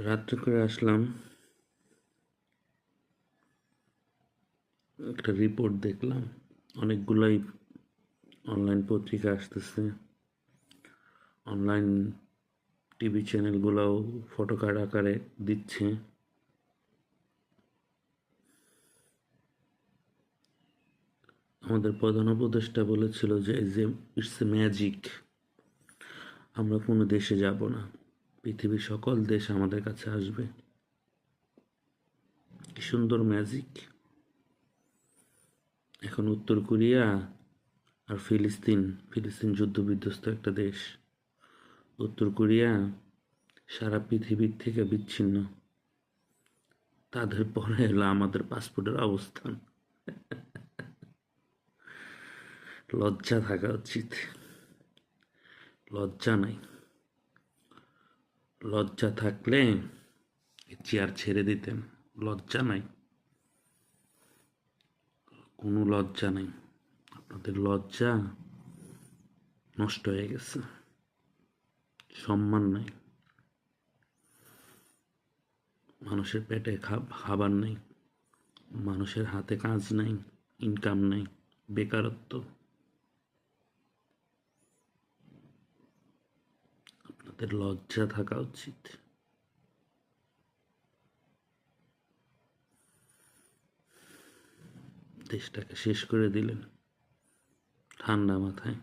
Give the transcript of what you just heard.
রাত্রে করে আসলাম, একটা রিপোর্ট দেখলাম। অনেকগুলাই অনলাইন পত্রিকা আসতেছে, অনলাইন টিভি চ্যানেলগুলোও ফটোকার্ড আকারে দিচ্ছে। আমাদের প্রধান উপদেষ্টা বলেছিল যে ইটস এ ম্যাজিক, আমরা কোনো দেশে যাব না, পৃথিবীর সকল দেশ আমাদের কাছে আসবে। কি সুন্দর ম্যাজিক! এখন উত্তর কোরিয়া আর ফিলিস্তিন যুদ্ধ বিধ্বস্ত একটা দেশ। উত্তর কোরিয়া সারা পৃথিবীর থেকে বিচ্ছিন্ন, তাদের পরে এলো আমাদের পাসপোর্টের অবস্থান। লজ্জা থাকা উচিত, লজ্জা নাই। লজ্জা থাকলে চেয়ার ছেড়ে দিতেন, লজ্জা নাই, কোনো লজ্জা নাই। আপনাদের লজ্জা নষ্ট হয়ে গেছে, সম্মান নাই, মানুষের পেটে খাবার নেই, মানুষের হাতে কাজ নাই, ইনকাম নাই, বেকারত্ব। আপনাদের লজ্জা থাকা উচিত। দেশটাকে শেষ করে দিলেন ঠান্ডা মাথায়।